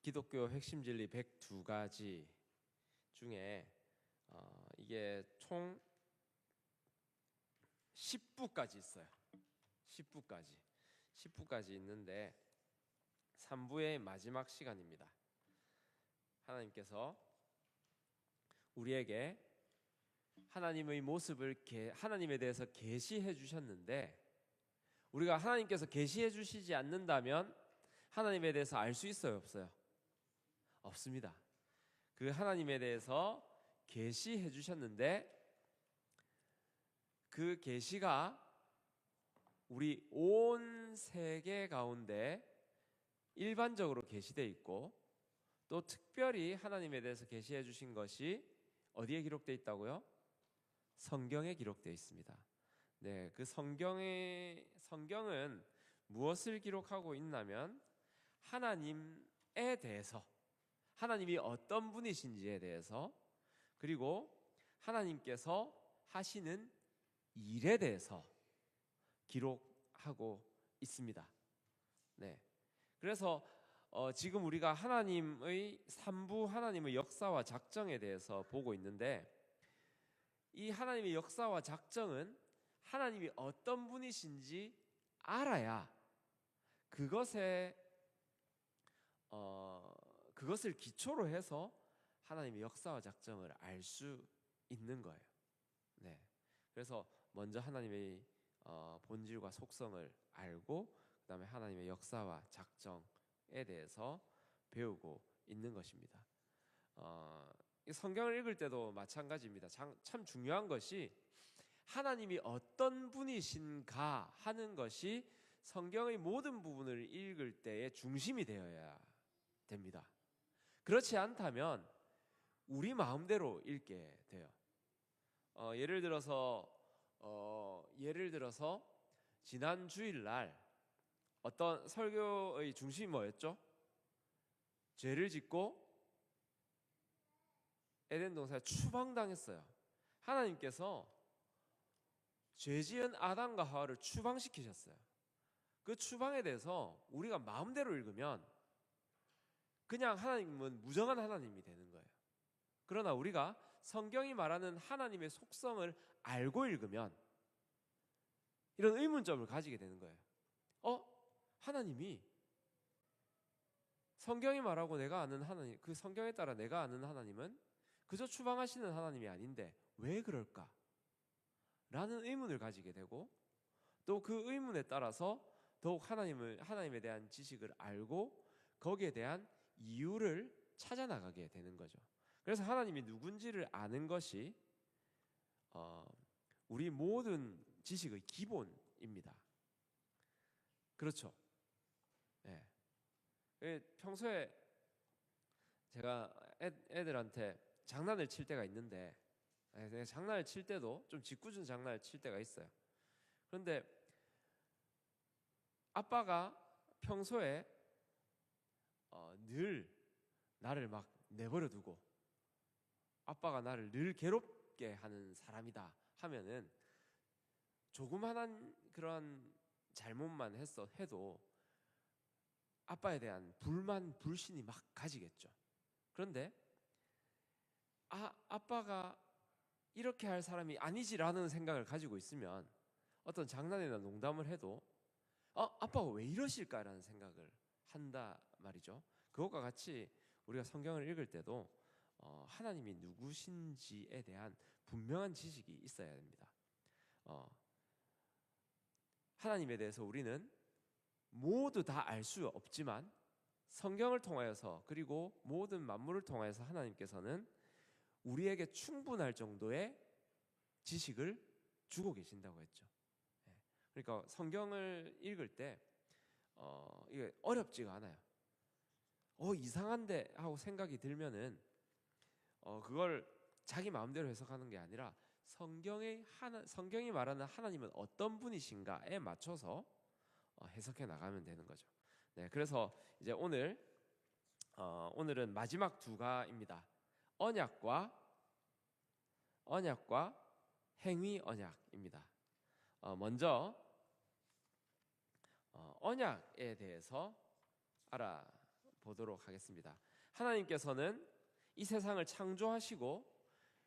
기독교 핵심 진리 102가지 중에 이게 총 10부까지 있어요. 10부까지 있는데 3부의 마지막 시간입니다. 하나님께서 우리에게 하나님의 모습을 하나님에 대해서 계시해 주셨는데, 우리가 하나님께서 계시해 주시지 않는다면 하나님에 대해서 알 수 있어요, 없어요? 없습니다. 그 하나님에 대해서 계시해 주셨는데, 그 계시가 우리 온 세계 가운데 일반적으로 계시되어 있고, 또 특별히 하나님에 대해서 계시해 주신 것이 어디에 기록되어 있다고요? 성경에 기록되어 있습니다. 네, 그 성경은 무엇을 기록하고 있냐면 하나님에 대해서, 하나님이 어떤 분이신지에 대해서, 그리고 하나님께서 하시는 일에 대해서 기록하고 있습니다. 네, 그래서 지금 우리가 하나님의 3부 하나님의 역사와 작정에 대해서 보고 있는데, 이 하나님의 역사와 작정은 하나님이 어떤 분이신지 알아야 그것을 기초로 해서 하나님의 역사와 작정을 알 수 있는 거예요. 네, 그래서 먼저 하나님의 본질과 속성을 알고, 그 다음에 하나님의 역사와 작정에 대해서 배우고 있는 것입니다. 성경을 읽을 때도 마찬가지입니다. 참 중요한 것이 하나님이 어떤 분이신가 하는 것이 성경의 모든 부분을 읽을 때의 중심이 되어야 됩니다. 그렇지 않다면 우리 마음대로 읽게 돼요. 예를 들어서 지난 주일날 어떤 설교의 중심이 뭐였죠? 죄를 짓고 에덴 동산에 추방당했어요. 하나님께서 죄지은 아담과 하와를 추방시키셨어요. 그 추방에 대해서 우리가 마음대로 읽으면 그냥 하나님은 무정한 하나님이 되는 거예요. 그러나 우리가 성경이 말하는 하나님의 속성을 알고 읽으면 이런 의문점을 가지게 되는 거예요. 하나님이, 성경이 말하고 내가 아는 하나님, 그 성경에 따라 내가 아는 하나님은 그저 추방하시는 하나님이 아닌데 왜 그럴까? 라는 의문을 가지게 되고, 또 그 의문에 따라서 더욱 하나님에 대한 지식을 알고 거기에 대한 이유를 찾아 나가게 되는 거죠. 그래서 하나님이 누군지를 아는 것이 우리 모든 지식의 기본입니다. 그렇죠? 네. 평소에 제가 애들한테 장난을 칠 때가 있는데, 장난을 칠 때도 좀 짓궂은 장난을 칠 때가 있어요. 그런데 아빠가 평소에 늘 나를 막 내버려 두고 아빠가 나를 늘 괴롭게 하는 사람이다 하면은 조그만한 그런 잘못만 해도 아빠에 대한 불만, 불신이 막 가지겠죠. 그런데 아빠가 이렇게 할 사람이 아니지라는 생각을 가지고 있으면 어떤 장난이나 농담을 해도 아빠가 왜 이러실까라는 생각을 한다 말이죠. 그것과 같이 우리가 성경을 읽을 때도 하나님이 누구신지에 대한 분명한 지식이 있어야 됩니다. 하나님에 대해서 우리는 모두 다 알 수 없지만 성경을 통하여서, 그리고 모든 만물을 통하여서 하나님께서는 우리에게 충분할 정도의 지식을 주고 계신다고 했죠. 그러니까 성경을 읽을 때 이게 어렵지가 않아요. 이상한데 하고 생각이 들면은 그걸 자기 마음대로 해석하는 게 아니라 성경이 말하는 하나님은 어떤 분이신가에 맞춰서 해석해 나가면 되는 거죠. 네, 그래서 이제 오늘은 마지막 두 가입니다. 언약과 행위 언약입니다. 먼저 언약에 대해서 보도록 하겠습니다. 하나님께서는 이 세상을 창조하시고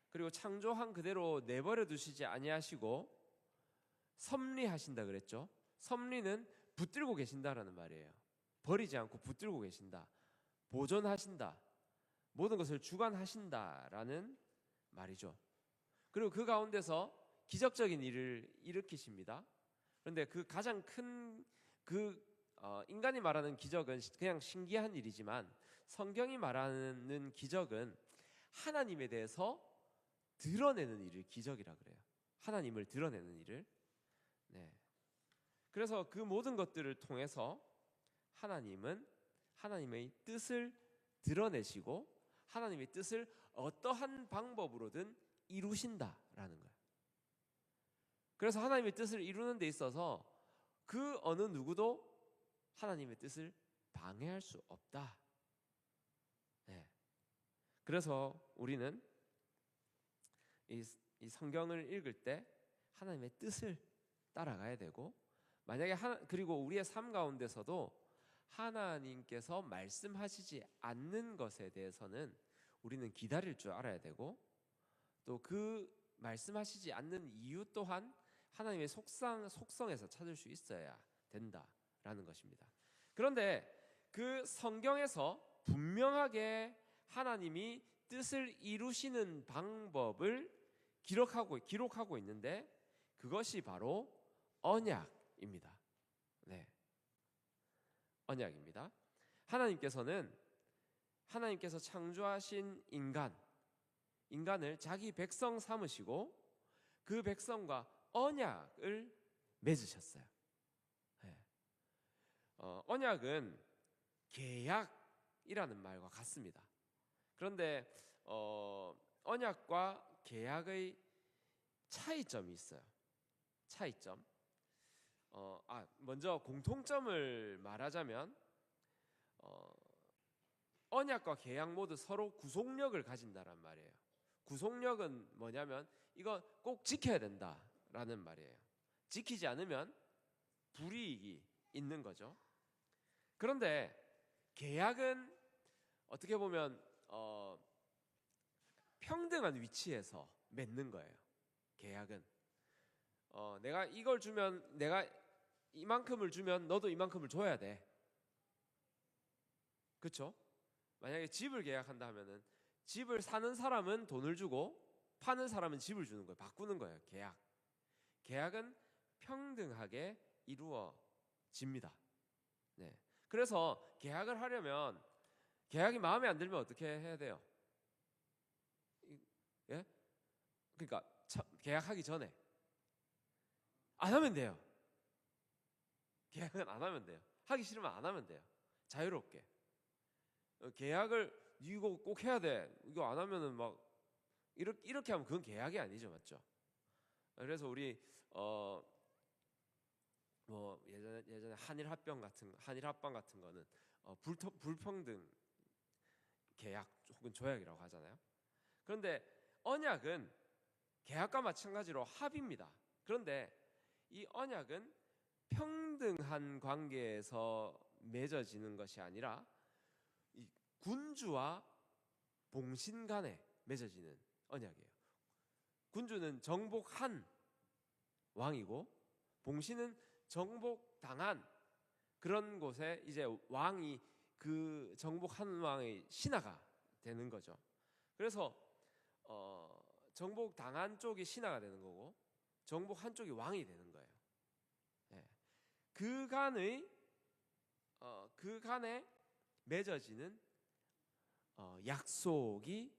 그리고 창조한 그대로 내버려 두시지 아니하시고 섭리하신다 그랬죠. 섭리는 붙들고 계신다라는 말이에요. 버리지 않고 붙들고 계신다, 보존하신다, 모든 것을 주관하신다라는 말이죠. 그리고 그 가운데서 기적적인 일을 일으키십니다. 그런데 그 가장 큰 인간이 말하는 기적은 그냥 신기한 일이지만 성경이 말하는 기적은 하나님에 대해서 드러내는 일을 기적이라 그래요. 하나님을 드러내는 일을. 네. 그래서 그 모든 것들을 통해서 하나님은 하나님의 뜻을 드러내시고 하나님의 뜻을 어떠한 방법으로든 이루신다라는 거예요. 그래서 하나님의 뜻을 이루는 데 있어서 그 어느 누구도 하나님의 뜻을 방해할 수 없다. 네. 그래서 우리는 이 성경을 읽을 때 하나님의 뜻을 따라가야 되고, 만약에 그리고 우리의 삶 가운데서도 하나님께서 말씀하시지 않는 것에 대해서는 우리는 기다릴 줄 알아야 되고, 또 그 말씀하시지 않는 이유 또한 하나님의 속성에서 찾을 수 있어야 된다라는 것입니다. 그런데 그 성경에서 분명하게 하나님이 뜻을 이루시는 방법을 기록하고 있는데 그것이 바로 언약입니다. 네, 언약입니다. 하나님께서 창조하신 인간을 자기 백성 삼으시고 그 백성과 언약을 맺으셨어요. 네. 언약은 계약이라는 말과 같습니다. 그런데 언약과 계약의 차이점이 있어요. 차이점. 먼저 공통점을 말하자면 언약과 계약 모두 서로 구속력을 가진다란 말이에요. 구속력은 뭐냐면 이거 꼭 지켜야 된다라는 말이에요. 지키지 않으면 불이익이 있는 거죠. 그런데 계약은 어떻게 보면 평등한 위치에서 맺는 거예요. 계약은 내가 이걸 주면, 내가 이만큼을 주면 너도 이만큼을 줘야 돼. 그렇죠? 만약에 집을 계약한다 하면은 집을 사는 사람은 돈을 주고 파는 사람은 집을 주는 거예요. 바꾸는 거예요. 계약은 평등하게 이루어집니다. 네. 그래서 계약을 하려면 계약이 마음에 안 들면 어떻게 해야 돼요? 예? 그러니까 계약하기 전에 안 하면 돼요. 계약은 안 하면 돼요. 하기 싫으면 안 하면 돼요. 자유롭게. 계약을 이거 꼭 해야 돼. 이거 안 하면은 막 이렇게 하면 그건 계약이 아니죠, 맞죠? 그래서 우리 뭐 예전에 한일 합방 같은 거는 불평등 계약 혹은 조약이라고 하잖아요. 그런데 언약은 계약과 마찬가지로 합의입니다. 그런데 이 언약은 평등한 관계에서 맺어지는 것이 아니라 이 군주와 봉신 간에 맺어지는 언약이에요. 군주는 정복한 왕이고 봉신은 정복당한 그런 곳에 이제 왕이 그 정복한 왕의 신하가 되는 거죠. 그래서 정복당한 쪽이 신하가 되는 거고 정복한 쪽이 왕이 되는 거예요. 네. 그 간에 맺어지는 약속이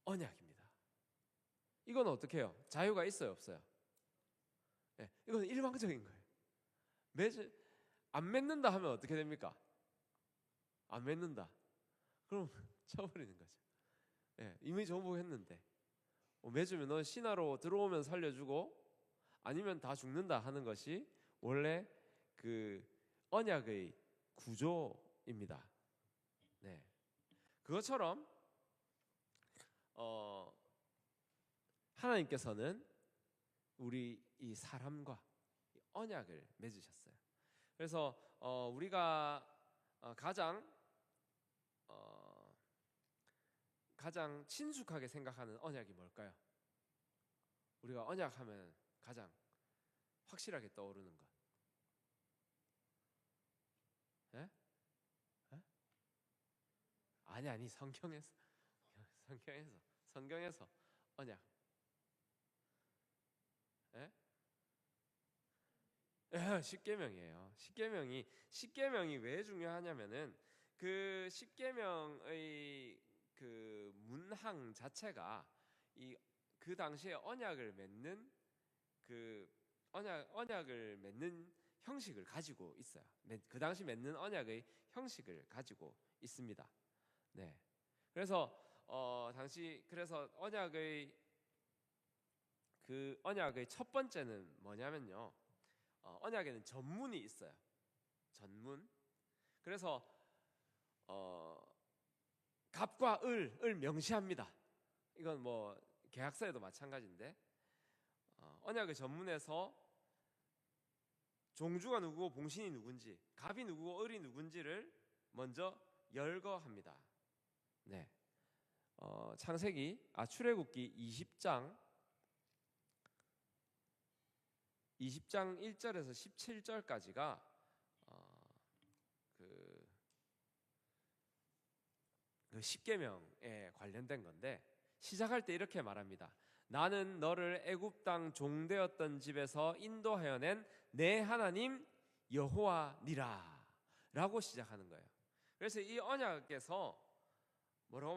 언약입니다. 이건 어떻게 해요? 자유가 있어요, 없어요? 네. 이건 일방적인 거예요. 안 맺는다 하면 어떻게 됩니까? 안 맺는다. 그럼 쳐버리는 거죠. 네. 이미 정복했는데 맺으면 너 신하로 들어오면 살려주고 아니면 다 죽는다 하는 것이 원래 그 언약의 구조입니다. 네. 그것처럼 하나님께서는 우리 이 사람과 언약을 맺으셨어요. 그래서 우리가 가장 친숙하게 생각하는 언약이 뭘까요? 우리가 언약하면 가장 확실하게 떠오르는 것. 예? 예? 아니 성경에서 언약. 예? 십계명이에요. 십계명이 왜 중요하냐면은 그 십계명의 그 문항 자체가 그 당시에 언약을 맺는 형식을 가지고 있어요. 그 당시 맺는 언약의 형식을 가지고 있습니다. 네. 그래서 언약의 첫 번째는 뭐냐면요. 언약에는 전문이 있어요. 전문. 그래서 갑과 을을 명시합니다. 이건 뭐 계약서에도 마찬가지인데 언약의 전문에서 종주가 누구고 봉신이 누군지, 갑이 누구고 을이 누군지를 먼저 열거합니다. 네. 출애굽기 20장 1절에서 17절까지가 그 십계명에 관련된 건데, 시작할 때 이렇게 말합니다. 나는 너를 애굽 땅 종되었던 집에서 인도하여 낸 내 하나님 여호와니라 라고 시작하는 거예요. 그래서 이 언약에서 뭐라고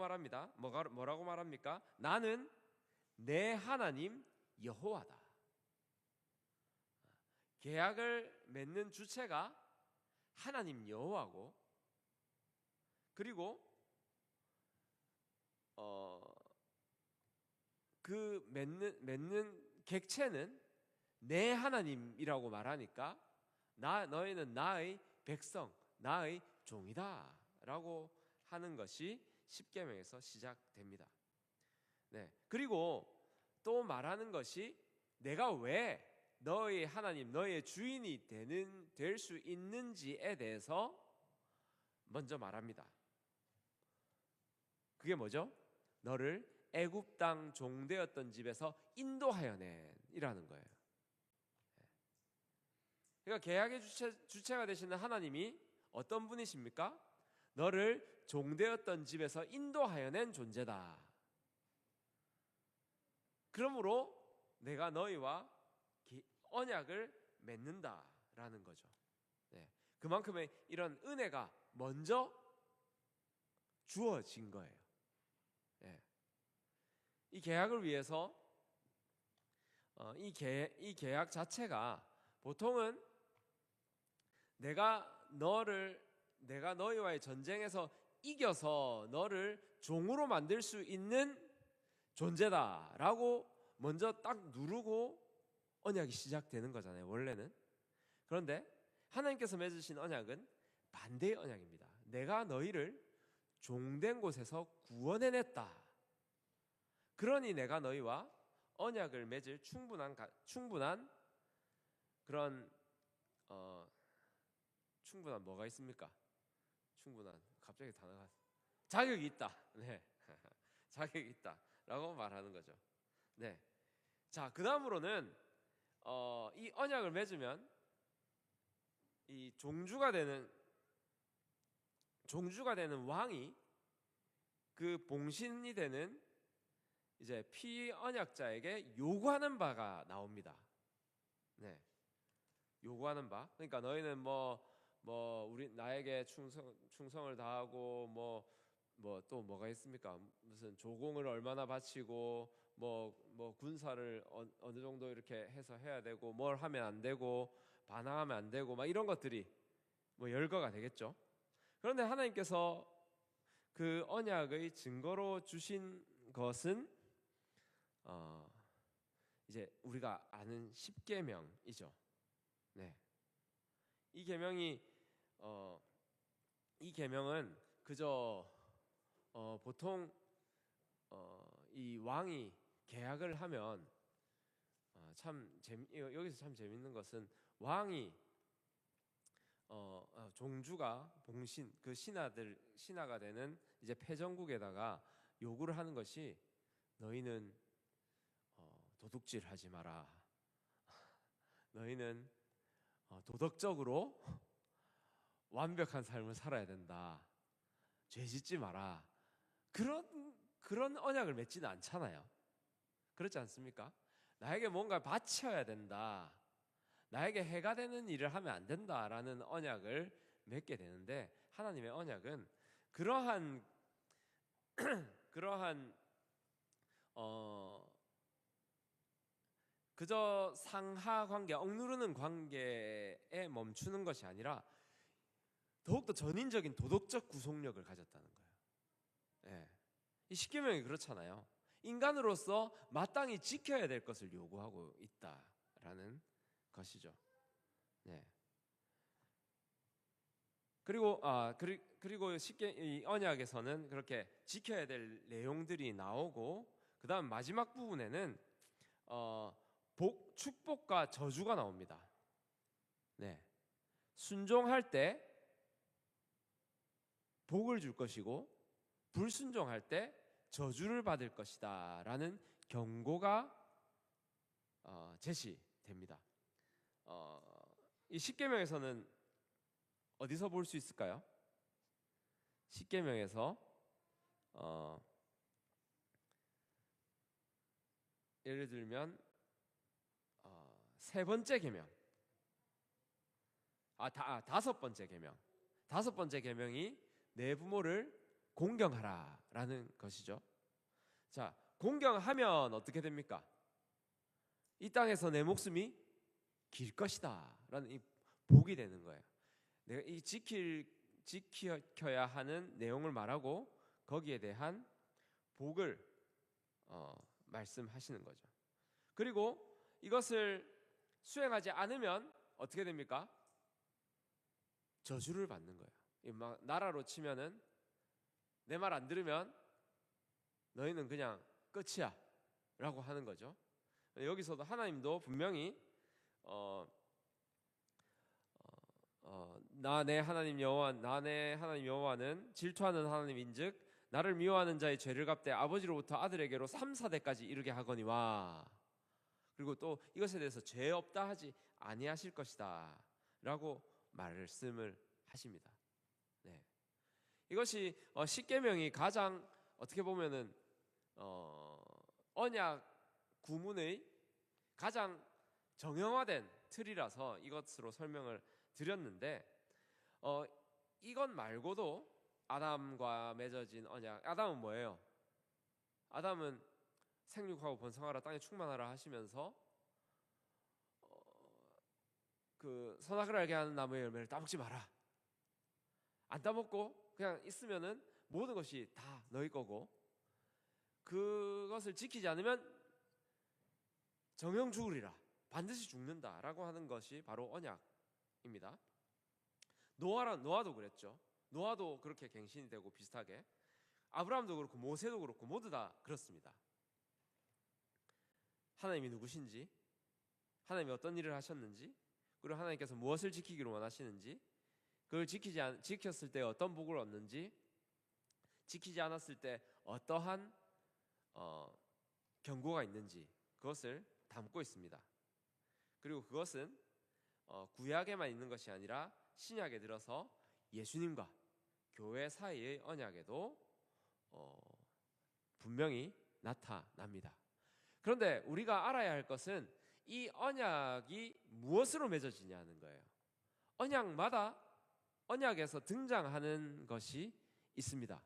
말합니까? 나는 내 하나님 여호와다. 계약을 맺는 주체가 하나님 여호와고, 그리고 그 맺는 객체는 내 하나님이라고 말하니까 너희는 나의 백성, 나의 종이다라고 하는 것이 십계명에서 시작됩니다. 네. 그리고 또 말하는 것이 내가 왜 너의 하나님, 너의 주인이 될 수 있는지에 대해서 먼저 말합니다. 그게 뭐죠? 너를 애굽 땅 종되었던 집에서 인도하여 낸이라는 거예요. 그러니까 계약의 주체가 되시는 하나님이 어떤 분이십니까? 너를 종되었던 집에서 인도하여 낸 존재다. 그러므로 내가 너희와 언약을 맺는다라는 거죠. 네. 그만큼의 이런 은혜가 먼저 주어진 거예요. 네. 이 계약을 위해서 이 계약 자체가 보통은 내가 너희와의 전쟁에서 이겨서 너를 종으로 만들 수 있는 존재다라고 먼저 딱 누르고 언약이 시작되는 거잖아요, 원래는. 그런데 하나님께서 맺으신 언약은 반대의 언약입니다. 내가 너희를 종된 곳에서 구원해냈다. 그러니 내가 너희와 언약을 맺을 충분한 그런 충분한 뭐가 있습니까? 갑자기 단어가 자격이 있다. 네. 자격이 있다라고 말하는 거죠. 네. 자, 그다음으로는 이 언약을 맺으면 이 종주가 되는 왕이 그 봉신이 되는 이제 피언약자에게 요구하는 바가 나옵니다. 네. 요구하는 바. 그러니까 너희는 나에게 충성을 다하고 또 뭐가 있습니까? 무슨 조공을 얼마나 바치고 군사를 어느 정도 이렇게 해서 해야 되고 뭘 하면 안 되고 반항하면 안 되고 막 이런 것들이 열거가 되겠죠. 그런데 하나님께서 그 언약의 증거로 주신 것은 이제 우리가 아는 십계명이죠. 네. 이 계명은 그저 보통 이 왕이 계약을 하면 여기서 참 재밌는 것은 왕이 종주가 봉신 그 신하가 되는 이제 패전국에다가 요구를 하는 것이 너희는 도둑질하지 마라. 너희는 도덕적으로 완벽한 삶을 살아야 된다. 죄짓지 마라. 그런 언약을 맺지는 않잖아요. 그렇지 않습니까? 나에게 뭔가 바쳐야 된다. 나에게 해가 되는 일을 하면 안 된다라는 언약을 맺게 되는데, 하나님의 언약은 그러한 그저 상하 관계, 억누르는 관계에 멈추는 것이 아니라 더욱더 전인적인 도덕적 구속력을 가졌다는 거예요. 예. 이 십계명이 그렇잖아요. 인간으로서 마땅히 지켜야 될 것을 요구하고 있다라는 것이죠. 네. 그리고 이 언약에서는 그렇게 지켜야 될 내용들이 나오고, 그다음 마지막 부분에는 축복과 저주가 나옵니다. 네. 순종할 때 복을 줄 것이고 불순종할 때 저주를 받을 것이다 라는 경고가 제시됩니다. 이 십계명에서는 어디서 볼 수 있을까요? 십계명에서 예를 들면 세 번째 계명, 다섯 번째 계명. 다섯 번째 계명이 내 부모를 공경하라라는 것이죠. 자, 공경하면 어떻게 됩니까? 이 땅에서 내 목숨이 길 것이다라는 이 복이 되는 거예요. 내가 이 지켜야 하는 내용을 말하고 거기에 대한 복을 말씀하시는 거죠. 그리고 이것을 수행하지 않으면 어떻게 됩니까? 저주를 받는 거예요. 막 나라로 치면은 내 말 안 들으면 너희는 그냥 끝이야 라고 하는 거죠. 여기서도 하나님도 분명히 나 내 하나님 여호와는 질투하는 하나님인즉 나를 미워하는 자의 죄를 갚되 아버지로부터 아들에게로 3, 4대까지 이르게 하거니와. 그리고 또 이것에 대해서 죄 없다 하지 아니하실 것이다 라고 말씀을 하십니다. 네. 이것이 십계명이 가장 어떻게 보면은 언약 구문의 가장 정형화된 틀이라서 이것으로 설명을 드렸는데, 이것 말고도 아담과 맺어진 언약. 아담은 뭐예요? 아담은 생육하고 번성하라 땅에 충만하라 하시면서 그 선악을 알게 하는 나무의 열매를 따먹지 마라. 안 따먹고 그냥 있으면은 모든 것이 다 너희 거고, 그것을 지키지 않으면 정령 죽으리라, 반드시 죽는다라고 하는 것이 바로 언약입니다. 노아도 그랬죠. 노아도 그렇게 갱신이 되고 비슷하게 아브라함도 그렇고 모세도 그렇고 모두 다 그렇습니다. 하나님이 누구신지, 하나님이 어떤 일을 하셨는지, 그리고 하나님께서 무엇을 지키기를 원하시는지, 그걸 지켰을 때 어떤 복을 얻는지, 지키지 않았을 때 어떠한 경고가 있는지, 그것을 담고 있습니다. 그리고 그것은 구약에만 있는 것이 아니라 신약에 들어서 예수님과 교회 사이의 언약에도 분명히 나타납니다. 그런데 우리가 알아야 할 것은 이 언약이 무엇으로 맺어지냐는 거예요. 언약마다 언약에서 등장하는 것이 있습니다.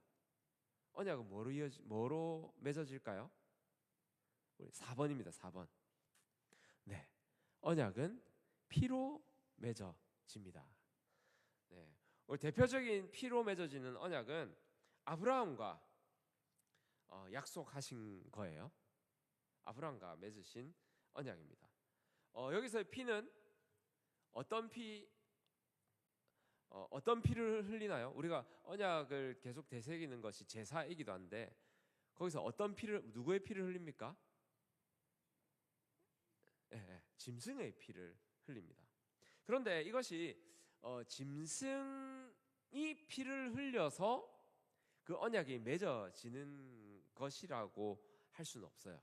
언약은 뭐로 맺어질까요? 우리 4번입니다. 4번. 네, 언약은 피로 맺어집니다. 네, 우리 대표적인 피로 맺어지는 언약은 아브라함과 약속하신 거예요. 아브라함과 맺으신 언약입니다. 여기서의 피는 어떤 피를 흘리나요? 우리가 언약을 계속 되새기는 것이 제사이기도 한데, 거기서 누구의 피를 흘립니까? 짐승의 피를 흘립니다. 그런데 이것이 짐승이 피를 흘려서 그 언약이 맺어지는 것이라고 할 수는 없어요.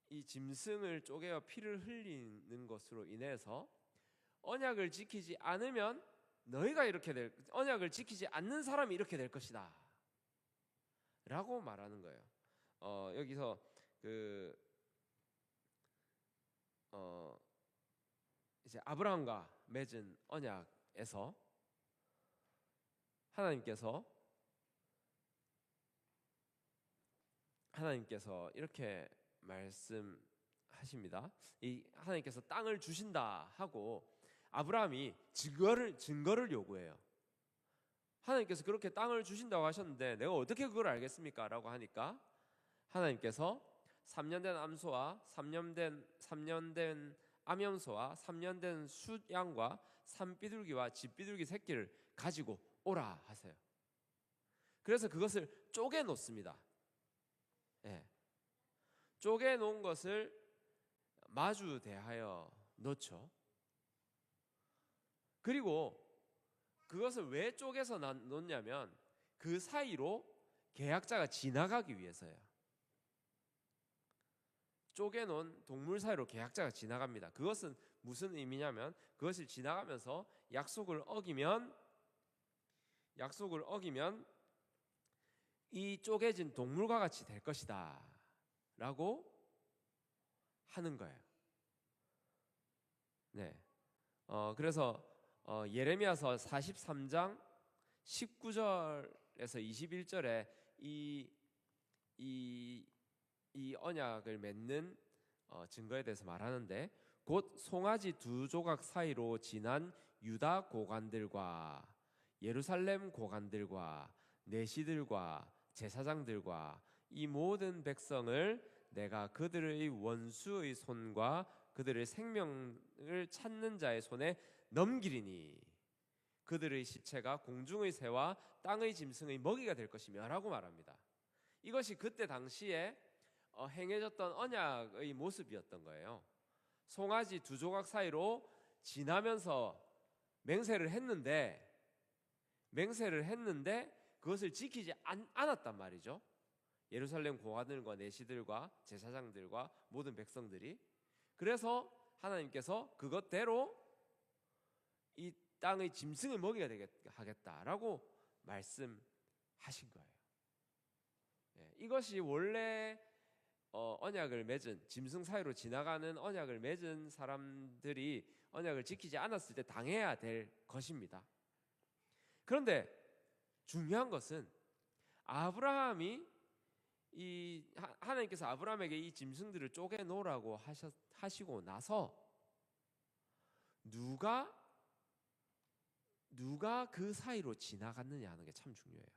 이 짐승을 쪼개어 피를 흘리는 것으로 인해서 언약을 지키지 않으면 너희가 이렇게 언약을 지키지 않는 사람이 이렇게 될 것이다 라고 말하는 거예요. 여기서 이제 아브라함과 맺은 언약에서 하나님께서 이렇게 말씀하십니다. 이 하나님께서 땅을 주신다 하고 아브라함이 증거를 요구해요. 하나님께서 그렇게 땅을 주신다고 하셨는데 내가 어떻게 그걸 알겠습니까? 라고 하니까 하나님께서 3년 된 암소와 3년 된 암염소와 3년 된 숫양과 산비둘기와 집비둘기 새끼를 가지고 오라 하세요. 그래서 그것을 쪼개 놓습니다. 예. 쪼개 놓은 것을 마주 대하여 놓죠. 그리고 그것을 왜 쪼개서 놓냐면 그 사이로 계약자가 지나가기 위해서예요. 쪼개놓은 동물 사이로 계약자가 지나갑니다. 그것은 무슨 의미냐면 그것을 지나가면서 약속을 어기면 이 쪼개진 동물과 같이 될 것이다 라고 하는 거예요. 네. 그래서 예레미야서 43장 19절에서 21절에 이 언약을 맺는 증거에 대해서 말하는데 곧 송아지 2조각 사이로 지난 유다 고관들과 예루살렘 고관들과 내시들과 제사장들과 이 모든 백성을 내가 그들의 원수의 손과 그들의 생명을 찾는 자의 손에 넘기리니 그들의 시체가 공중의 새와 땅의 짐승의 먹이가 될 것이며 라고 말합니다. 이것이 그때 당시에 행해졌던 언약의 모습이었던 거예요. 송아지 2조각 사이로 지나면서 맹세를 했는데 그것을 지키지 않았단 말이죠. 예루살렘 고관들과 내시들과 제사장들과 모든 백성들이. 그래서 하나님께서 그것대로 이 땅의 짐승의 먹이가 되게 하겠다라고 말씀하신 거예요. 이것이 원래 언약을 맺은 짐승 사이로 지나가는 언약을 맺은 사람들이 언약을 지키지 않았을 때 당해야 될 것입니다. 그런데 중요한 것은 하나님께서 아브라함에게 이 짐승들을 쪼개 놓으라고 하시고 나서 누가 그 사이로 지나갔느냐 하는 게 참 중요해요.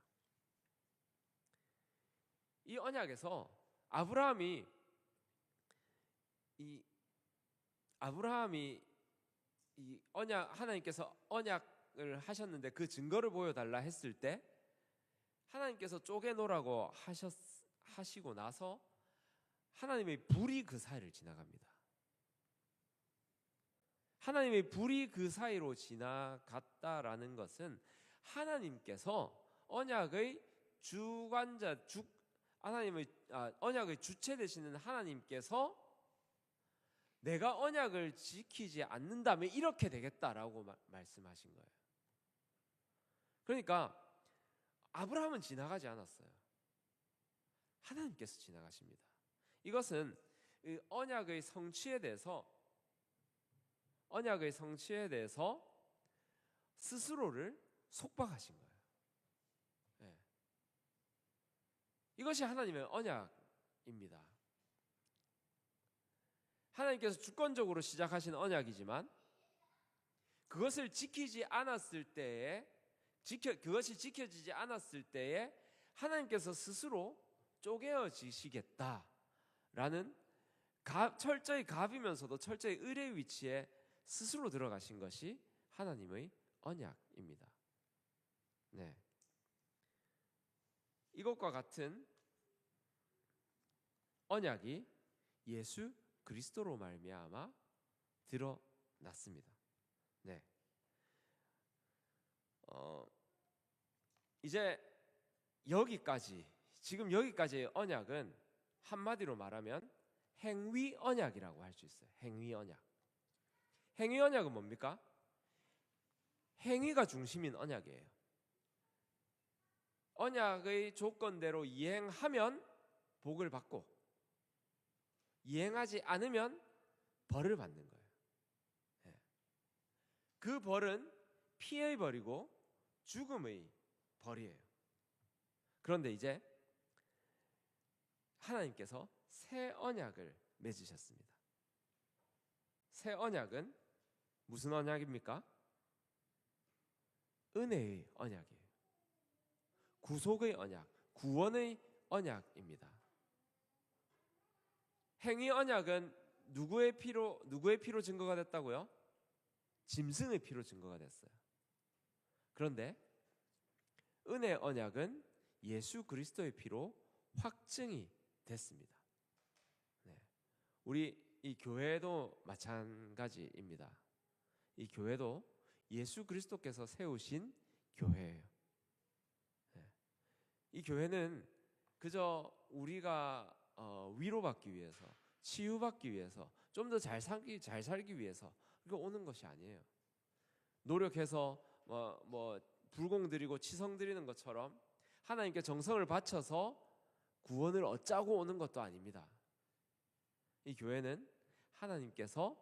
이 언약에서 아브라함이 이 하나님께서 언약을 하셨는데 그 증거를 보여달라 했을 때 하나님께서 쪼개놓으라고 하시고 나서 하나님의 불이 그 사이를 지나갑니다. 하나님의 불이 그 사이로 지나갔다라는 것은 하나님께서 언약의 언약의 주체 되시는 하나님께서 내가 언약을 지키지 않는다면 이렇게 되겠다라고 말씀하신 거예요. 그러니까 아브라함은 지나가지 않았어요. 하나님께서 지나가십니다. 이것은 언약의 성취에 대해서 스스로를 속박하신 거예요. 네. 이것이 하나님의 언약입니다. 하나님께서 주권적으로 시작하신 언약이지만 그것을 지키지 않았을 때에 그것이 지켜지지 않았을 때에 하나님께서 스스로 쪼개어지시겠다라는 철저히 갑이면서도 철저히 의의 위치에 스스로 들어가신 것이 하나님의 언약입니다. 네. 이것과 같은 언약이 예수 그리스도로 말미암아 드러났습니다. 네. 이제 지금 여기까지의 언약은 한마디로 말하면 행위 언약이라고 할 수 있어요. 행위 언약. 행위 언약은 뭡니까? 행위가 중심인 언약이에요. 언약의 조건대로 이행하면 복을 받고 이행하지 않으면 벌을 받는 거예요. 그 벌은 피의 벌이고 죽음의 벌이에요. 그런데 이제 하나님께서 새 언약을 맺으셨습니다. 새 언약은 무슨 언약입니까? 은혜의 언약이에요. 구속의 언약, 구원의 언약입니다. 행위 언약은 누구의 피로 증거가 됐다고요? 짐승의 피로 증거가 됐어요. 그런데 은혜 언약은 예수 그리스도의 피로 확증이 됐습니다. 네. 우리 이 교회도 마찬가지입니다. 이 교회도 예수 그리스도께서 세우신 교회예요. 네. 이 교회는 그저 우리가 위로받기 위해서, 치유받기 위해서, 좀 더 잘 살기 위해서 오는 것이 아니에요. 노력해서 불공 드리고 치성 드리는 것처럼 하나님께 정성을 바쳐서 구원을 얻자고 오는 것도 아닙니다. 이 교회는 하나님께서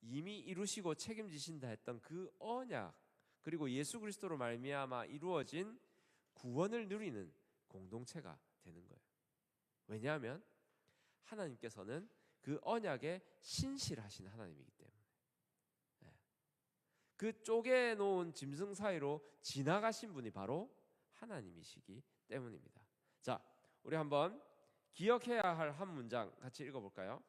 이미 이루시고 책임지신다 했던 그 언약, 그리고 예수 그리스도로 말미암아 이루어진 구원을 누리는 공동체가 되는 거예요. 왜냐하면 하나님께서는 그 언약에 신실하신 하나님이기 때문에. 그 쪼개놓은 짐승 사이로 지나가신 분이 바로 하나님이시기 때문입니다. 자, 우리 한번 기억해야 할 한 문장 같이 읽어볼까요?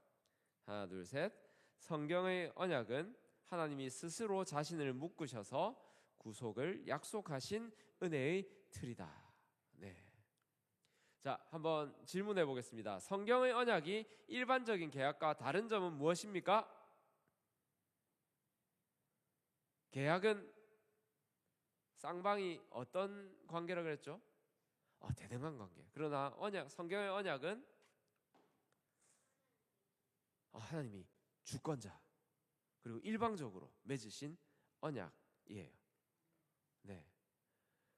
하나, 둘, 셋. 성경의 언약은 하나님이 스스로 자신을 묶으셔서 구속을 약속하신 은혜의 틀이다. 네. 자, 한번 질문해 보겠습니다. 성경의 언약이 일반적인 계약과 다른 점은 무엇입니까? 계약은 쌍방이 어떤 관계라 그랬죠? 대등한 관계. 그러나 성경의 언약은 하나님이 주권자 그리고 일방적으로 맺으신 언약이에요. 네.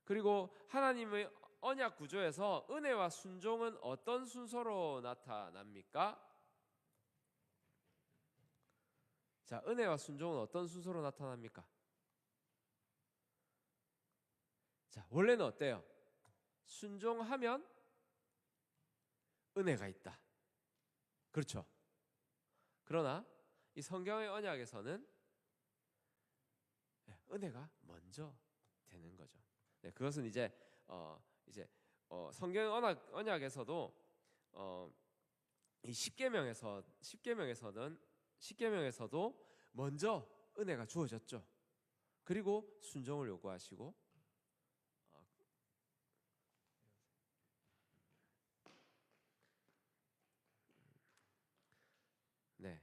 그리고 하나님의 언약 구조에서 은혜와 순종은 어떤 순서로 나타납니까? 자, 은혜와 순종은 어떤 순서로 나타납니까? 자, 원래는 어때요? 순종하면 은혜가 있다. 그렇죠? 그러나 이 성경의 언약에서는 은혜가 먼저 되는 거죠. 네, 그것은 이제 성경의 언약에서도 이 십계명에서도 먼저 은혜가 주어졌죠. 그리고 순종을 요구하시고 네.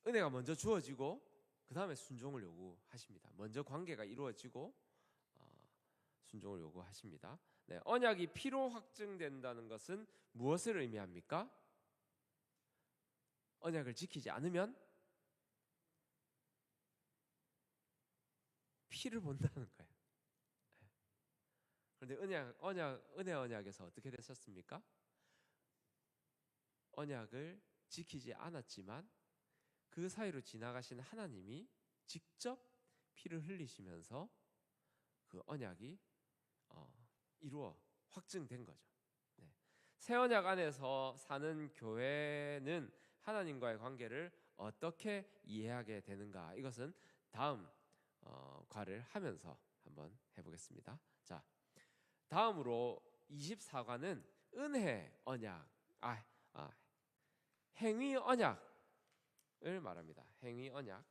은혜가 먼저 주어지고 그 다음에 순종을 요구하십니다. 먼저 관계가 이루어지고 순종을 요구하십니다. 네, 언약이 피로 확증된다는 것은 무엇을 의미합니까? 언약을 지키지 않으면 피를 본다는 거예요. 그런데 은혜 언약에서 어떻게 되셨습니까? 언약을 지키지 않았지만 그 사이로 지나가신 하나님이 직접 피를 흘리시면서 그 언약이 이루어 확증된 거죠. 네. 새 언약 안에서 사는 교회는 하나님과의 관계를 어떻게 이해하게 되는가? 이것은 다음 과를 하면서 한번 해보겠습니다. 자, 다음으로 24과는 은혜 언약, 행위 언약을 말합니다. 행위 언약.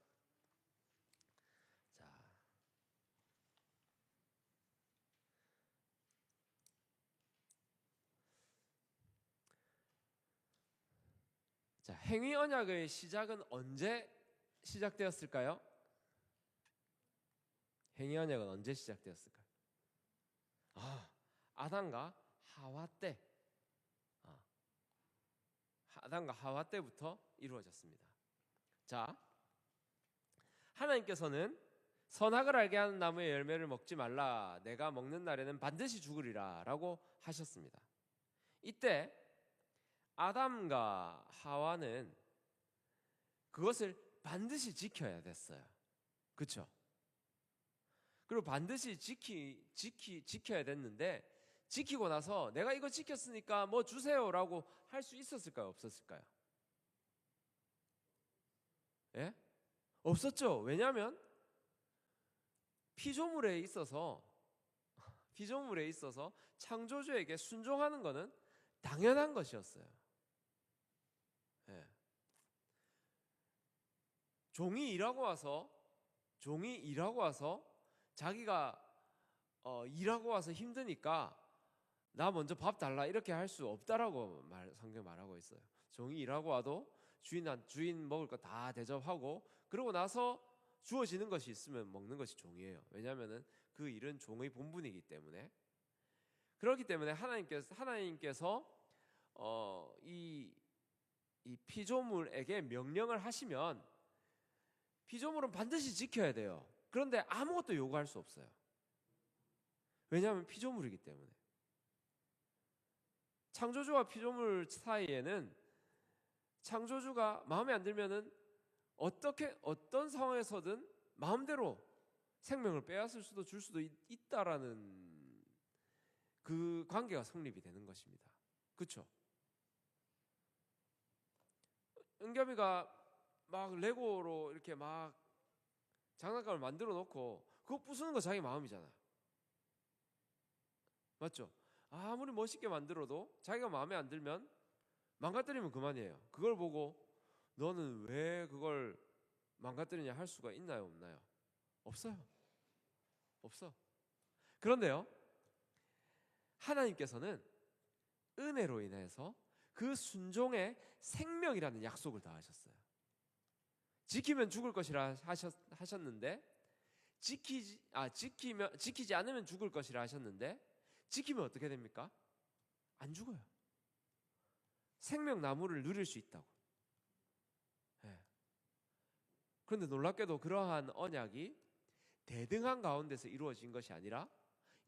자, 행위 언약의 시작은 언제 시작되었을까요? 행위 언약은 언제 시작되었을까요? 아담과 하와 때, 아담과 하와 때부터 이루어졌습니다. 자, 하나님께서는 선악을 알게 하는 나무의 열매를 먹지 말라, 내가 먹는 날에는 반드시 죽으리라 라고 하셨습니다. 이때 아담과 하와는 그것을 반드시 지켜야 됐어요. 그렇죠? 그리고 반드시 지켜야 됐는데, 지키고 나서 내가 이거 지켰으니까 뭐 주세요라고 할 수 있었을까요? 없었을까요? 예? 없었죠. 왜냐하면 피조물에 있어서 창조주에게 순종하는 것은 당연한 것이었어요. 예. 종이 일하고 와서 자기가 일하고 와서 힘드니까 나 먼저 밥 달라 이렇게 할 수 없다라고 성경 말하고 있어요. 종이 일하고 와도 주인 먹을 거 다 대접하고 그러고 나서 주어지는 것이 있으면 먹는 것이 종이에요. 왜냐하면 그 일은 종의 본분이기 때문에. 그렇기 때문에 하나님께서 이 피조물에게 명령을 하시면 피조물은 반드시 지켜야 돼요. 그런데 아무것도 요구할 수 없어요. 왜냐하면 피조물이기 때문에. 창조주와 피조물 사이에는 창조주가 마음에 안 들면은 어떤 상황에서든 마음대로 생명을 빼앗을 수도 줄 수도 있다라는 그 관계가 성립이 되는 것입니다. 그렇죠? 은겸이가 막 레고로 이렇게 막 장난감을 만들어 놓고 그거 부수는 거 자기 마음이잖아. 맞죠? 아무리 멋있게 만들어도 자기가 마음에 안 들면 망가뜨리면 그만이에요. 그걸 보고 너는 왜 그걸 망가뜨리냐 할 수가 있나요? 없나요? 없어요. 없어. 그런데요, 하나님께서는 은혜로 인해서 그 순종에 생명이라는 약속을 다 하셨어요. 지키면 죽을 것이라 하셨는데 지키지 않으면 죽을 것이라 하셨는데 지키면 어떻게 됩니까? 안 죽어요. 생명나무를 누릴 수 있다고. 네. 그런데 놀랍게도 그러한 언약이 대등한 가운데서 이루어진 것이 아니라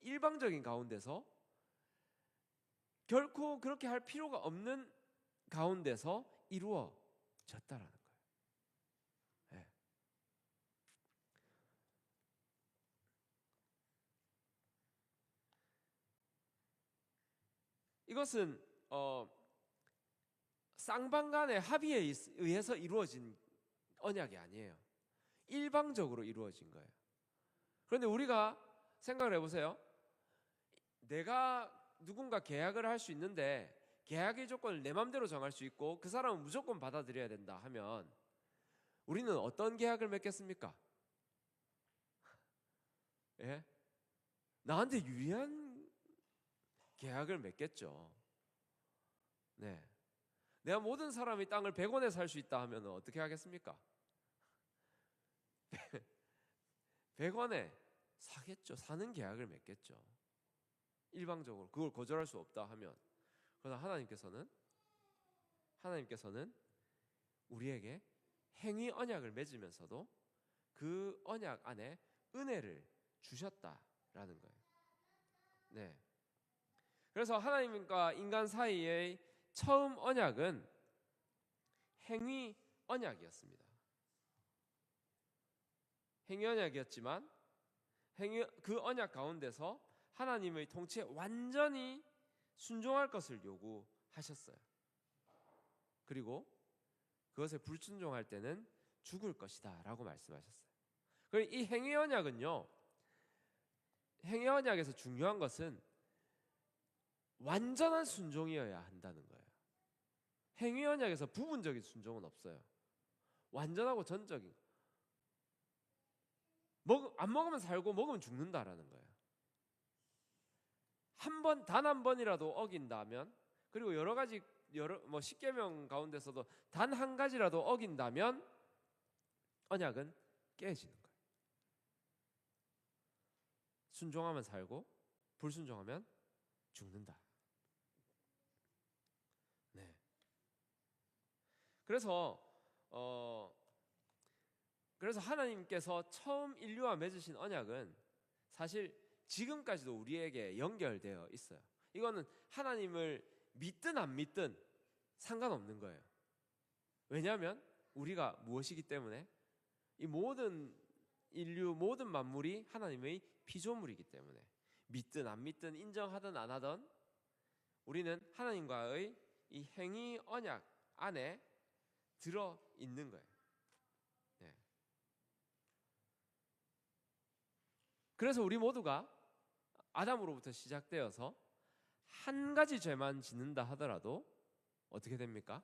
일방적인 가운데서 결코 그렇게 할 필요가 없는 가운데서 이루어졌다라는 거예요. 네. 이것은 쌍방 간의 합의에 의해서 이루어진 언약이 아니에요. 일방적으로 이루어진 거예요. 그런데 우리가 생각을 해보세요. 내가 누군가 계약을 할 수 있는데 계약의 조건을 내 맘대로 정할 수 있고 그 사람은 무조건 받아들여야 된다 하면 우리는 어떤 계약을 맺겠습니까? 예? 나한테 유리한 계약을 맺겠죠. 네. 내가 모든 사람이 땅을 100원에 살 수 있다 하면 어떻게 하겠습니까? 100원에 사겠죠. 사는 계약을 맺겠죠. 일방적으로 그걸 거절할 수 없다 하면. 그러나 하나님께서는 우리에게 행위 언약을 맺으면서도 그 언약 안에 은혜를 주셨다라는 거예요. 네. 그래서 하나님과 인간 사이의 처음 언약은 행위 언약이었습니다. 행위 언약이었지만 그 언약 가운데서 하나님의 통치에 완전히 순종할 것을 요구하셨어요. 그리고 그것에 불순종할 때는 죽을 것이다 라고 말씀하셨어요. 그리고 이 행위 언약은요, 행위 언약에서 중요한 것은 완전한 순종이어야 한다는 거예요. 행위 언약에서 부분적인 순종은 없어요. 완전하고 전적인. 안 먹으면 살고 먹으면 죽는다라는 거예요. 단 한 번이라도 어긴다면, 그리고 여러 십계명 가운데서도 단 한 가지라도 어긴다면 언약은 깨지는 거예요. 순종하면 살고 불순종하면 죽는다. 네. 그래서 하나님께서 처음 인류와 맺으신 언약은 사실 지금까지도 우리에게 연결되어 있어요. 이거는 하나님을 믿든 안 믿든 상관없는 거예요. 왜냐하면 우리가 무엇이기 때문에, 이 모든 인류, 모든 만물이 하나님의 피조물이기 때문에 믿든 안 믿든 인정하든 안 하든 우리는 하나님과의 이 행위 언약 안에 들어 있는 거예요. 네. 그래서 우리 모두가 아담으로부터 시작되어서 한 가지 죄만 짓는다 하더라도 어떻게 됩니까?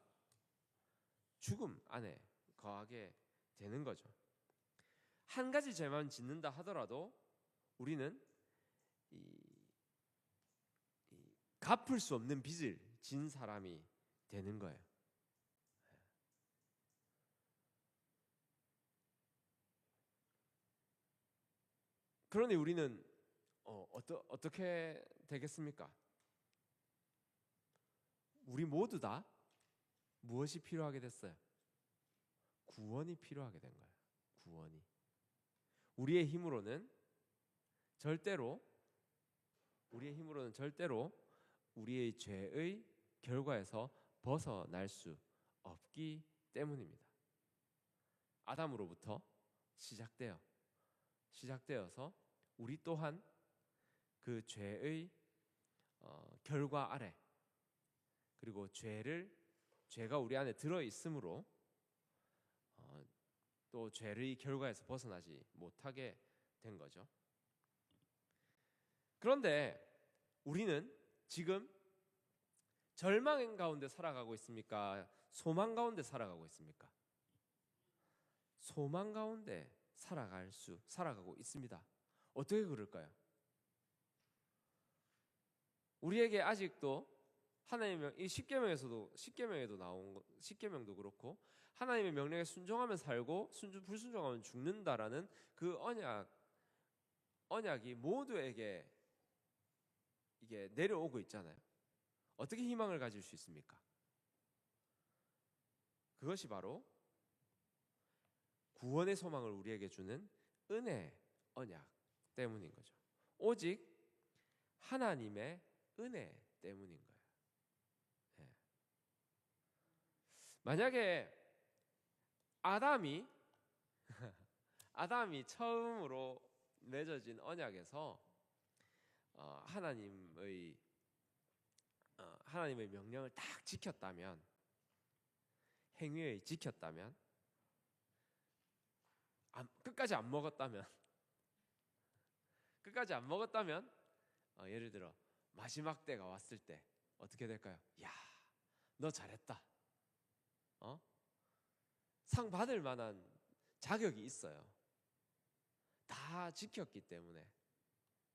죽음 안에 거하게 되는 거죠. 한 가지 죄만 짓는다 하더라도 우리는 갚을 수 없는 빚을 진 사람이 되는 거예요. 그러니 우리는 어떻게 되겠습니까? 우리 모두 다 무엇이 필요하게 됐어요? 구원이 필요하게 된 거예요. 구원이. 우리의 힘으로는 절대로 우리의 죄의 결과에서 벗어날 수 없기 때문입니다. 아담으로부터 시작되어서 우리 또한 그 죄의 결과 아래, 그리고 죄가 우리 안에 들어 있으므로 또 죄의 결과에서 벗어나지 못하게 된 거죠. 그런데 우리는 지금 절망 가운데 살아가고 있습니까? 소망 가운데 살아가고 있습니까? 소망 가운데 살아가고 있습니다. 어떻게 그럴까요? 우리에게 아직도 하나님의 이 십계명에도 나온 십계명도 그렇고 하나님의 명령에 순종하면 살고 불순종하면 죽는다라는 그 언약이 모두에게 이게 내려오고 있잖아요. 어떻게 희망을 가질 수 있습니까? 그것이 바로 구원의 소망을 우리에게 주는 은혜 언약 때문인 거죠. 오직 하나님의 은혜 때문인 거예요. 네. 만약에 아담이 처음으로 맺어진 언약에서 하나님의 명령을 딱 지켰다면, 행위에 지켰다면, 끝까지 안 먹었다면 예를 들어 마지막 때가 왔을 때 어떻게 될까요? 야, 너 잘했다. 상 받을 만한 자격이 있어요. 다 지켰기 때문에.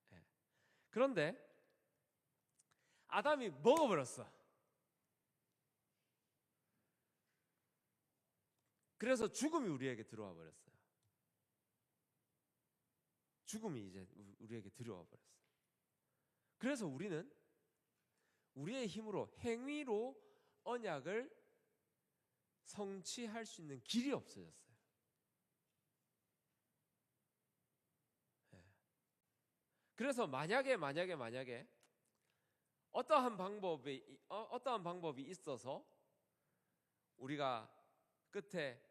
네. 그런데 아담이 먹어버렸어. 그래서 죽음이 우리에게 들어와 버렸어요. 죽음이 이제 우리에게 들어와 버렸어요. 그래서 우리는 우리의 힘으로, 행위로 언약을 성취할 수 있는 길이 없어졌어요. 네. 그래서 만약에 어떠한 방법이 있어서 우리가 끝에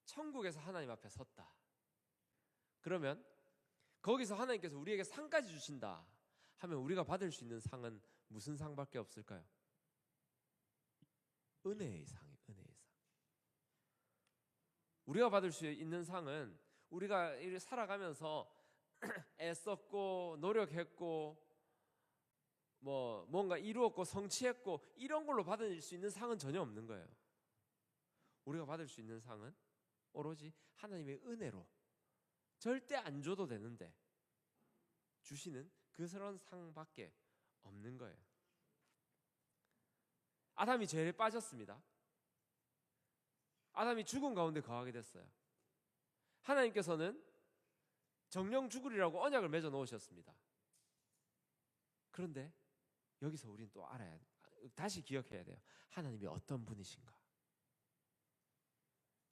천국에서 하나님 앞에 섰다. 그러면 거기서 하나님께서 우리에게 상까지 주신다 하면 우리가 받을 수 있는 상은 무슨 상밖에 없을까요? 은혜의 상이에요. 은혜의 상. 우리가 받을 수 있는 상은 우리가 살아가면서 애썼고 노력했고 뭔가 이루었고 성취했고 이런 걸로 받을 수 있는 상은 전혀 없는 거예요. 우리가 받을 수 있는 상은 오로지 하나님의 은혜로, 절대 안 줘도 되는데 주시는 그런 상밖에 없는 거예요. 아담이 죄에 빠졌습니다. 아담이 죽음 가운데 거하게 됐어요. 하나님께서는 정령 죽으리라고 언약을 맺어 놓으셨습니다. 그런데 여기서 우리는 또 다시 기억해야 돼요. 하나님이 어떤 분이신가?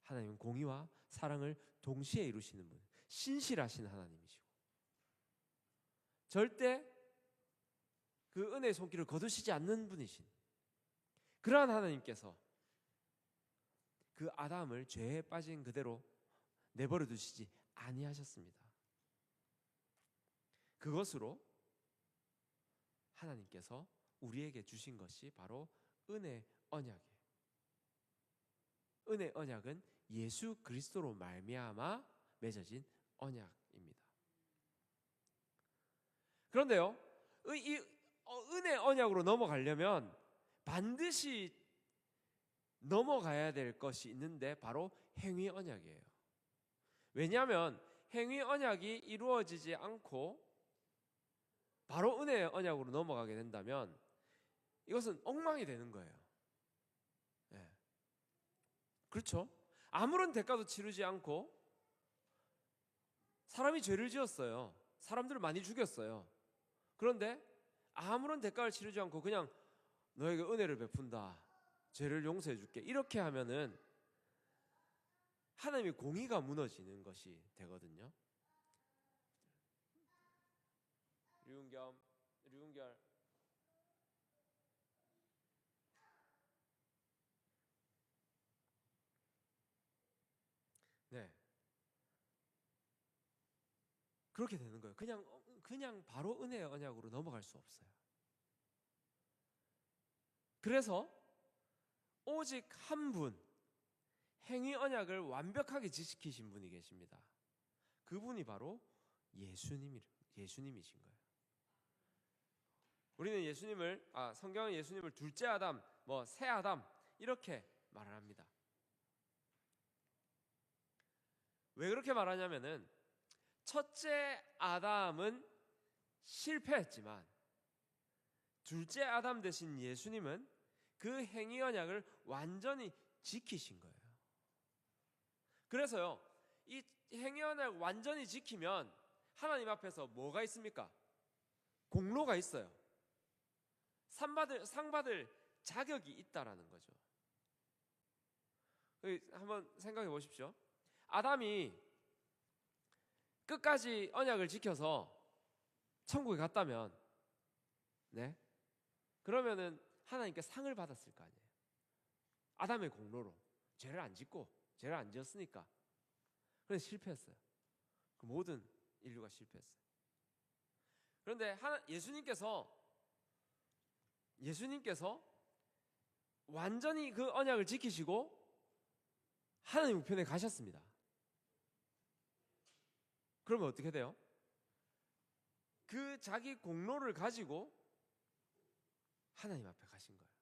하나님은 공의와 사랑을 동시에 이루시는 분, 신실하신 하나님이시고 절대 그 은혜의 손길을 거두시지 않는 분이신 그러한 하나님께서 그 아담을 죄에 빠진 그대로 내버려 두시지 아니하셨습니다. 그것으로 하나님께서 우리에게 주신 것이 바로 은혜 언약이에요. 은혜 언약은 예수 그리스도로 말미암아 맺어진 언약입니다. 그런데요, 이 은혜 언약으로 넘어가려면 반드시 넘어가야 될 것이 있는데 바로 행위 언약이에요. 왜냐하면 행위 언약이 이루어지지 않고 바로 은혜 언약으로 넘어가게 된다면 이것은 엉망이 되는 거예요. 네. 그렇죠? 아무런 대가도 치르지 않고 사람이 죄를 지었어요. 사람들을 많이 죽였어요. 그런데 아무런 대가를 치르지 않고 그냥 너에게 은혜를 베푼다, 죄를 용서해 줄게, 이렇게 하면은 하나님의 공의가 무너지는 것이 되거든요. 류은결 네, 그렇게 되는 거예요. 그냥 바로 은혜의 언약으로 넘어갈 수 없어요. 그래서 오직 한 분, 행위 언약을 완벽하게 지키신 분이 계십니다. 그분이 바로 예수님이신 거예요. 우리는 성경은 예수님을 둘째 아담, 새 아담 이렇게 말을 합니다. 왜 그렇게 말하냐면은 첫째 아담은 실패했지만 둘째 아담 되신 예수님은 그 행위 언약을 완전히 지키신 거예요. 그래서요, 이 행위 언약을 완전히 지키면 하나님 앞에서 뭐가 있습니까? 공로가 있어요. 상 받을 자격이 있다라는 거죠. 한번 생각해 보십시오. 아담이 끝까지 언약을 지켜서 천국에 갔다면, 네, 그러면은 하나님께 상을 받았을 거 아니에요. 아담의 공로로 죄를 안 짓고 죄를 안 지었으니까. 그래서 실패했어요. 그 모든 인류가 실패했어요. 그런데 예수님께서 완전히 그 언약을 지키시고 하나님 우편에 가셨습니다. 그러면 어떻게 돼요? 그 자기 공로를 가지고 하나님 앞에 가신 거예요.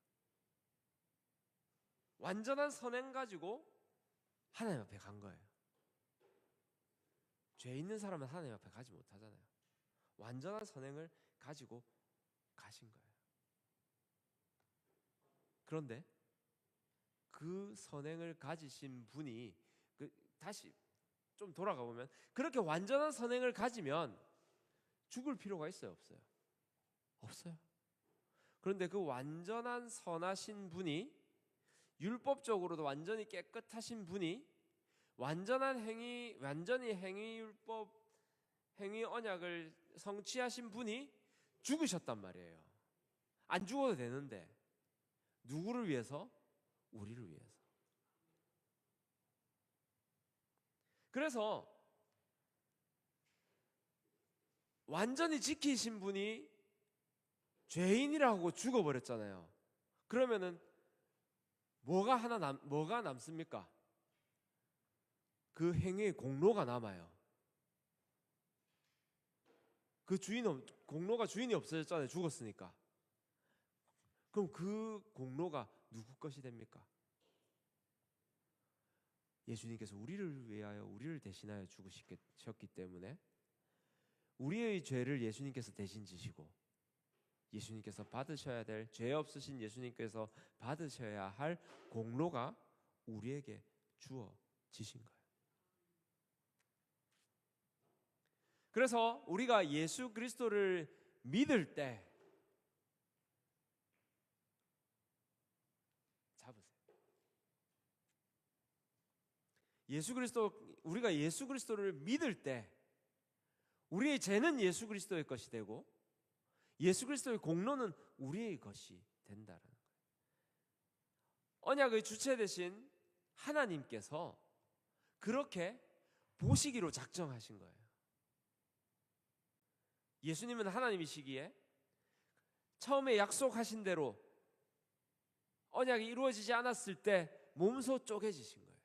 완전한 선행 가지고 하나님 앞에 간 거예요. 죄 있는 사람은 하나님 앞에 가지 못하잖아요. 완전한 선행을 가지고 가신 거예요. 그런데 그 선행을 가지신 분이 다시 좀 돌아가 보면 그렇게 완전한 선행을 가지면 죽을 필요가 있어요, 없어요? 없어요. 그런데 그 완전한 선하신 분이, 율법적으로도 완전히 깨끗하신 분이, 완전히 행위 언약을 성취하신 분이 죽으셨단 말이에요. 안 죽어도 되는데 누구를 위해서? 우리를 위해서. 그래서 완전히 지키신 분이 죄인이라고 죽어버렸잖아요. 그러면은 뭐가 남습니까? 그 행위의 공로가 남아요. 공로가 주인이 없어졌잖아요. 죽었으니까. 그럼 그 공로가 누구 것이 됩니까? 예수님께서 우리를 위하여, 우리를 대신하여 죽으셨기 때문에 우리의 죄를 예수님께서 대신 지시고, 예수님께서 받으셔야 될, 죄 없으신 예수님께서 받으셔야 할 공로가 우리에게 주어지신 거예요. 그래서 우리가 예수 그리스도를 믿을 때 잡으세요. 우리가 예수 그리스도를 믿을 때 우리의 죄는 예수 그리스도의 것이 되고 예수 그리스도의 공로는 우리의 것이 된다라는 거예요. 언약의 주체 되신 하나님께서 그렇게 보시기로 작정하신 거예요. 예수님은 하나님이시기에 처음에 약속하신 대로 언약이 이루어지지 않았을 때 몸소 쪼개지신 거예요.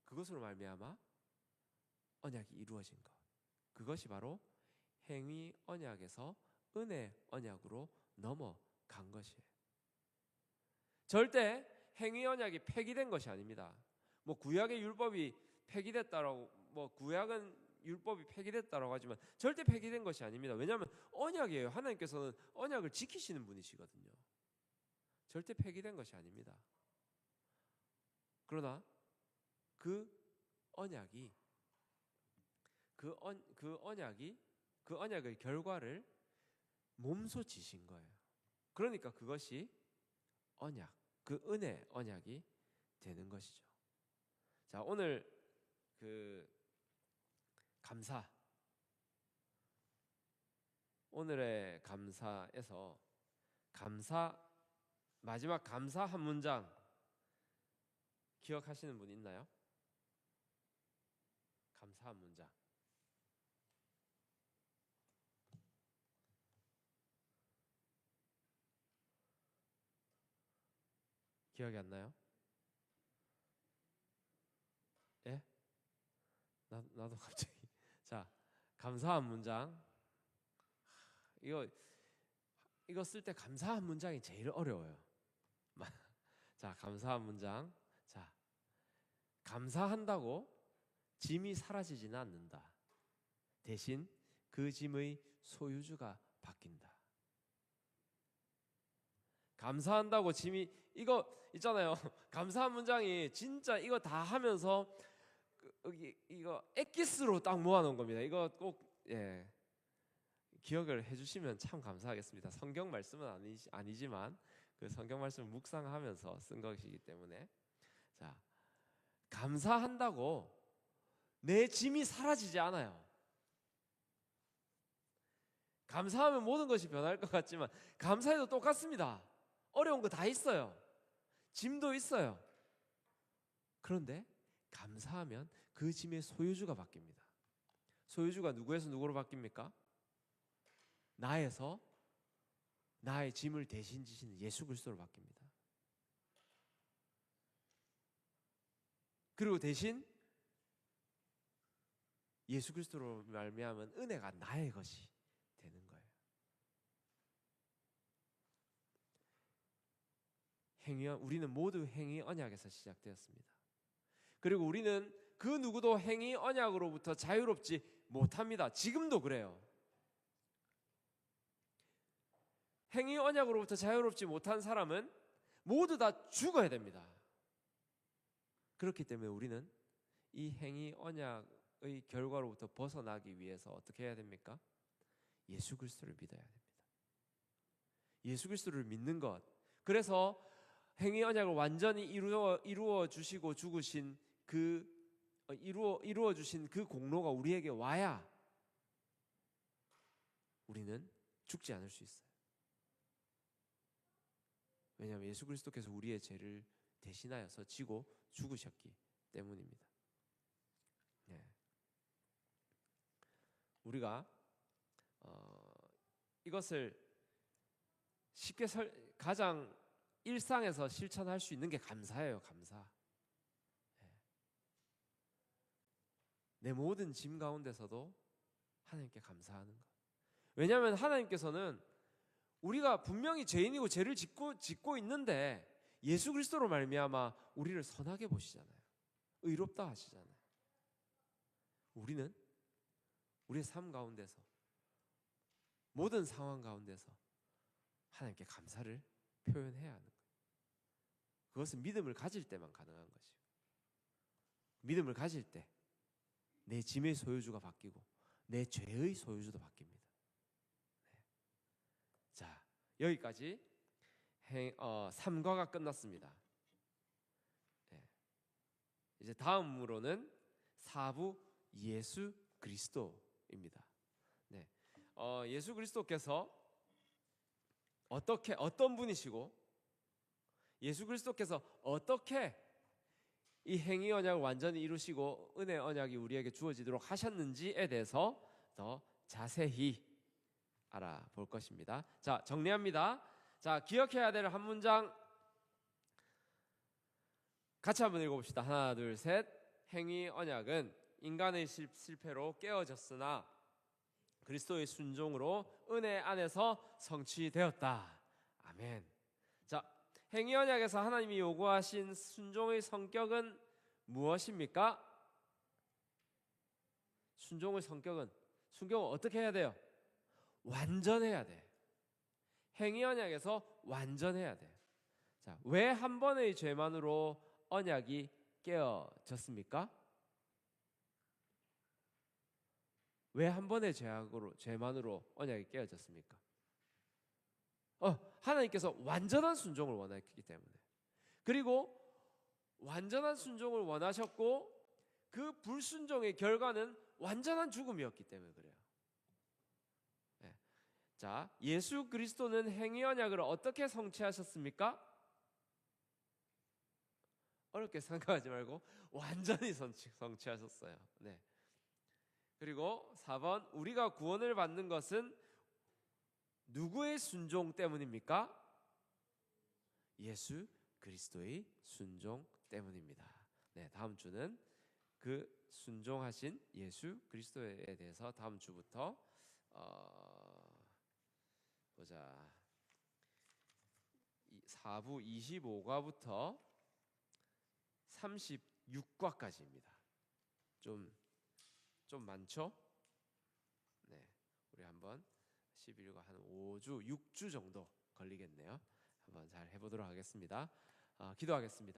그것으로 말미암아 언약이 이루어진 것, 그것이 바로 행위 언약에서 은혜 언약으로 넘어간 것이에요. 절대 행위 언약이 폐기된 것이 아닙니다. 뭐 구약의 율법이 폐기됐다라고, 뭐 구약은 율법이 폐기됐다라고 하지만 절대 폐기된 것이 아닙니다. 왜냐하면 언약이에요. 하나님께서는 언약을 지키시는 분이시거든요. 절대 폐기된 것이 아닙니다. 그러나 그 언약의 결과를 몸소 지신 거예요. 그러니까 그것이 언약, 그 은혜 언약이 되는 것이죠. 자, 오늘 오늘의 감사에서 마지막 감사 한 문장 기억하시는 분 있나요? 감사 한 문장. 기억이 안 나요? 예? 나도 갑자기. 자, 감사한 문장. 이거 쓸 때 감사한 문장이 제일 어려워요. 자, 감사한 문장. 자, 감사한다고 짐이 사라지지는 않는다. 대신 그 짐의 소유주가 바뀐다. 감사한다고 짐이, 이거 있잖아요. 감사한 문장이 진짜 이거 다 하면서 이거 엑기스로 딱 모아놓은 겁니다. 이거 꼭 기억을 해주시면 참 감사하겠습니다. 성경 말씀은 아니지만 그 성경 말씀을 묵상하면서 쓴 것이기 때문에. 자, 감사한다고 내 짐이 사라지지 않아요. 감사하면 모든 것이 변할 것 같지만 감사해도 똑같습니다. 어려운 거 다 있어요. 짐도 있어요. 그런데 감사하면 그 짐의 소유주가 바뀝니다. 소유주가 누구에서 누구로 바뀝니까? 나에서 나의 짐을 대신 지시는 예수 그리스도로 바뀝니다. 그리고 대신 예수 그리스도로 말미암은 은혜가 나의 것이 되는 거예요. 우리는 모두 행위 언약에서 시작되었습니다. 그리고 우리는 그 누구도 행위 언약으로부터 자유롭지 못합니다. 지금도 그래요. 행위 언약으로부터 자유롭지 못한 사람은 모두 다 죽어야 됩니다. 그렇기 때문에 우리는 이 행위 언약의 결과로부터 벗어나기 위해서 어떻게 해야 됩니까? 예수 그리스도를 믿어야 됩니다. 예수 그리스도를 믿는 것. 그래서 행위 언약을 완전히 이루어 주시고 죽으신 이루어 주신 그 공로가 우리에게 와야 우리는 죽지 않을 수 있어요. 왜냐하면 예수 그리스도께서 우리의 죄를 대신하여서 지고 죽으셨기 때문입니다. 우리가 이것을 쉽게 가장 일상에서 실천할 수 있는 게 감사예요. 감사. 내 모든 짐 가운데서도 하나님께 감사하는 것. 왜냐하면 하나님께서는 우리가 분명히 죄인이고 죄를 짓고 있는데 예수 그리스도로 말미암아 우리를 선하게 보시잖아요. 의롭다 하시잖아요. 우리는 우리의 삶 가운데서 모든 상황 가운데서 하나님께 감사를 표현해야 하는 거예요. 그것은 믿음을 가질 때만 가능한 것이고, 믿음을 가질 때 내 짐의 소유주가 바뀌고 내 죄의 소유주도 바뀝니다. 자, 여기까지 3과가 끝났습니다. 이제 다음으로는 4부 예수 그리스도입니다. 예수 그리스도께서 어떤 분이시고 예수 그리스도께서 어떻게 이 행위 언약을 완전히 이루시고 은혜 언약이 우리에게 주어지도록 하셨는지에 대해서 더 자세히 알아볼 것입니다. 자, 정리합니다. 자, 기억해야 될 한 문장 같이 한번 읽어봅시다. 하나, 둘, 셋. 행위 언약은 인간의 실패로 깨어졌으나 그리스도의 순종으로 은혜 안에서 성취되었다. 아멘. 자, 행위 언약에서 하나님이 요구하신 순종의 성격은 무엇입니까? 순종의 성격은 어떻게 해야 돼요? 완전해야 돼. 행위 언약에서 완전해야 돼. 자, 왜 한 번의 죄만으로 언약이 깨어졌습니까? 왜 한 번의 죄만으로 언약이 깨어졌습니까? 하나님께서 완전한 순종을 원했기 때문에. 그리고 완전한 순종을 원하셨고 그 불순종의 결과는 완전한 죽음이었기 때문에 그래요. 자, 예수 그리스도는 행위 언약을 어떻게 성취하셨습니까? 어렵게 생각하지 말고 완전히 성취하셨어요. 네. 그리고 4번, 우리가 구원을 받는 것은 누구의 순종 때문입니까? 예수 그리스도의 순종 때문입니다. 네, 다음 주는 그 순종하신 예수 그리스도에 대해서 다음 주부터 보자. 4부 25과부터 36과까지입니다. 좀 많죠? 네, 우리 한번 11과 한 5주, 6주 정도 걸리겠네요. 한번 잘 해보도록 하겠습니다. 기도하겠습니다.